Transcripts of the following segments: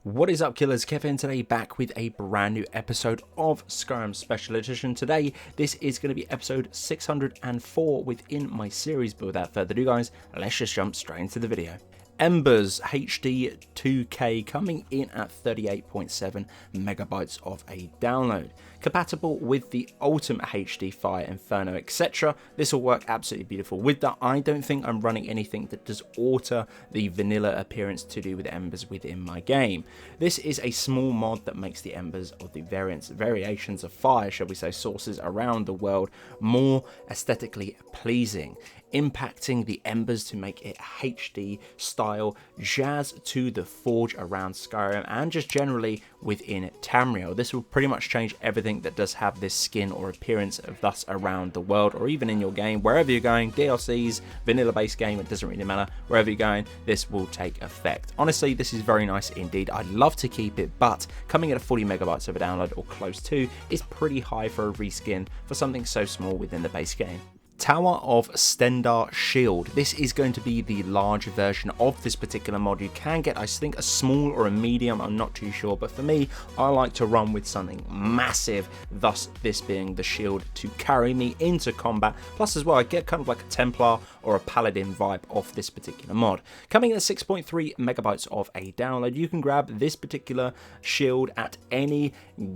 What is up, killers? Kevin today, back with a brand new episode of Skyrim Special Edition. Today, this is going to be episode 604 within my series, but without further ado, guys, let's just jump straight into the video. Embers HD 2K coming in at 38.7 megabytes of a download. Compatible with the Ultimate HD, Fire, Inferno, etc. This will work absolutely beautiful. With that, I don't think I'm running anything that does alter the vanilla appearance to do with Embers within my game. This is a small mod that makes the Embers, or the variations of fire, shall we say, sources around the world more aesthetically pleasing, impacting the Embers to make it HD style jazz to the forge around Skyrim and just generally within Tamriel. This will pretty much change everything that does have this skin or appearance of thus around the world, or even in your game, wherever you're going, DLCs, vanilla based game, it doesn't really matter, wherever you're going, this will take effect. Honestly, this is very nice indeed. I'd love to keep it, but coming at a 40 megabytes of a download or close to is pretty high for a reskin for something so small within the base game. Tower of Stendar Shield. This is going to be the large version of this particular mod. You can get, I think, a small or a medium, I'm not too sure, but for me, I like to run with something massive, thus this being the shield to carry me into combat. Plus as well, I get kind of like a Templar or a Paladin vibe off this particular mod. Coming in at 6.3 megabytes of a download, you can grab this particular shield at any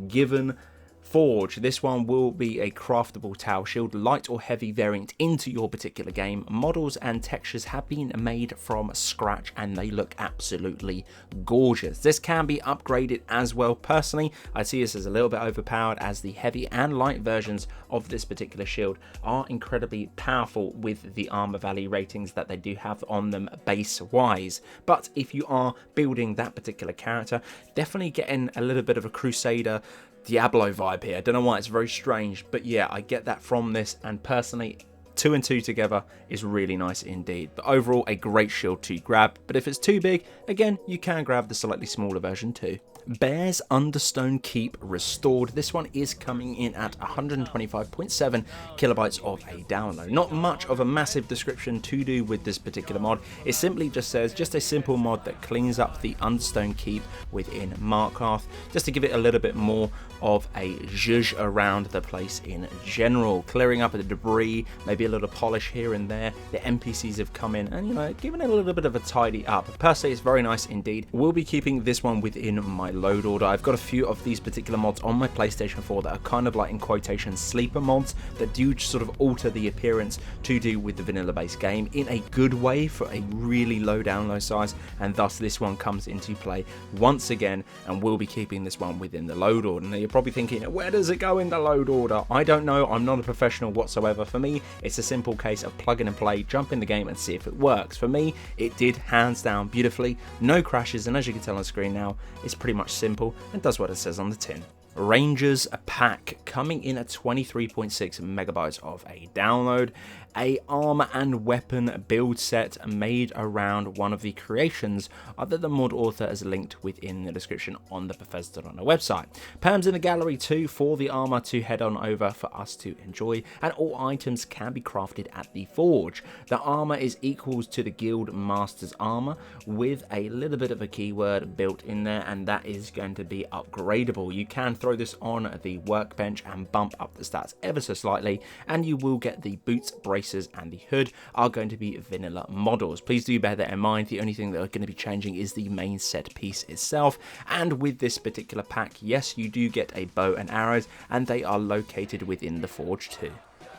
given forge. This one will be a craftable tower shield, light or heavy variant into your particular game. Models and textures have been made from scratch and they look absolutely gorgeous. This can be upgraded as well. Personally, I see this as a little bit overpowered, as the heavy and light versions of this particular shield are incredibly powerful with the armor value ratings that they do have on them base wise. But if you are building that particular character, definitely getting a little bit of a Crusader Diablo vibe here. I don't know why, it's very strange, but yeah, I get that from this, and personally 2 and 2 together is really nice indeed. But overall, a great shield to grab, but if it's too big, again, you can grab the slightly smaller version too. Bears Understone Keep Restored. This one is coming in at 125.7 kilobytes of a download. Not much of a massive description to do with this particular mod. It simply just says just a simple mod that cleans up the Understone Keep within Markarth, just to give it a little bit more of a zhuzh around the place in general, clearing up the debris, maybe a little polish here and there. The NPCs have come in and, you know, giving it a little bit of a tidy up. Personally, it's very nice indeed. We'll be keeping this one within my load order. I've got a few of these particular mods on my PlayStation 4 that are kind of like, in quotation, sleeper mods that do sort of alter the appearance to do with the vanilla based game in a good way for a really low download size, and thus this one comes into play once again, and we'll be keeping this one within the load order. Now you're probably thinking, where does it go in the load order? I don't know, I'm not a professional whatsoever. For me, it's a simple case of plug in and play, jump in the game and see if it works. For me, it did hands down beautifully, no crashes, and as you can tell on screen now, it's pretty much simple and does what it says on the tin. Rangers Pack coming in at 23.6 megabytes of a download. A armor and weapon build set made around one of the creations that the mod author has linked within the description on the Bethesda.net website. Perms in the gallery too for the armor to head on over for us to enjoy, and all items can be crafted at the forge. The armor is equals to the guild master's armor with a little bit of a keyword built in there, and that is going to be upgradable. You can throw this on the workbench and bump up the stats ever so slightly, and you will get the boots, braces and the hood are going to be vanilla models. Please do bear that in mind. The only thing that are going to be changing is the main set piece itself. And with this particular pack, yes, you do get a bow and arrows, and they are located within the forge too.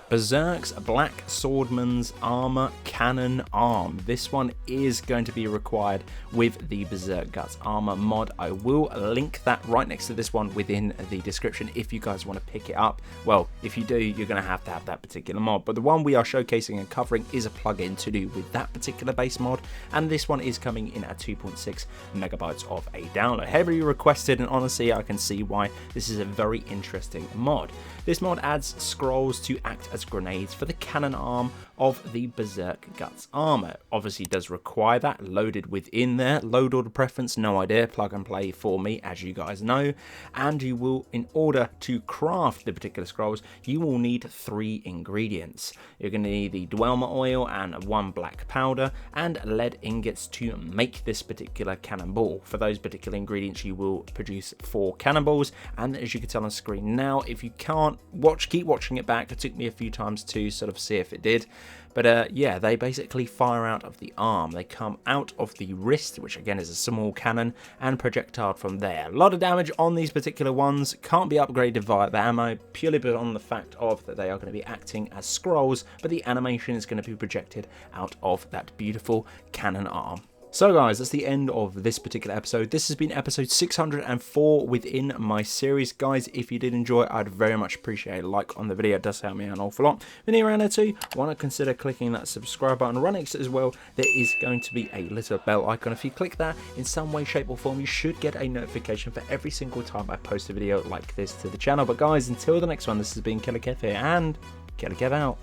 Berserk's Black Swordsman's Armor Cannon Arm. This one is going to be required with the Berserk Guts Armor mod. I will link that right next to this one within the description if you guys want to pick it up. Well, if you do, you're going to have that particular mod. But the one we are showcasing and covering is a plugin to do with that particular base mod, and this one is coming in at 2.6 megabytes of a download. Heavily requested, and honestly, I can see why this is a very interesting mod. This mod adds scrolls to act as grenades for the cannon arm of the Berserk Guts armor. Obviously does require that loaded within there. Load order preference, no idea, plug and play for me, as you guys know. And you will, in order to craft the particular scrolls, you will need 3 ingredients. You're going to need the Dwemer oil and 1 black powder and lead ingots to make this particular cannonball. For those particular ingredients, you will produce 4 cannonballs, and as you can tell on screen now, if you can't watch, keep watching it back. It took me a few times to sort of see if it did. But yeah, they basically fire out of the arm. They come out of the wrist, which again is a small cannon, and projectile from there. A lot of damage on these particular ones. Can't be upgraded via the ammo, purely on the fact of that they are going to be acting as scrolls, but the animation is going to be projected out of that beautiful cannon arm. So guys, that's the end of this particular episode. This has been episode 604 within my series. Guys, if you did enjoy it, I'd very much appreciate a like on the video. It does help me out an awful lot. If you're new around there too, why not consider clicking that subscribe button. Right next to it as well, there is going to be a little bell icon. If you click that in some way, shape or form, you should get a notification for every single time I post a video like this to the channel. But guys, until the next one, this has been Killerkev here, and Killerkev out.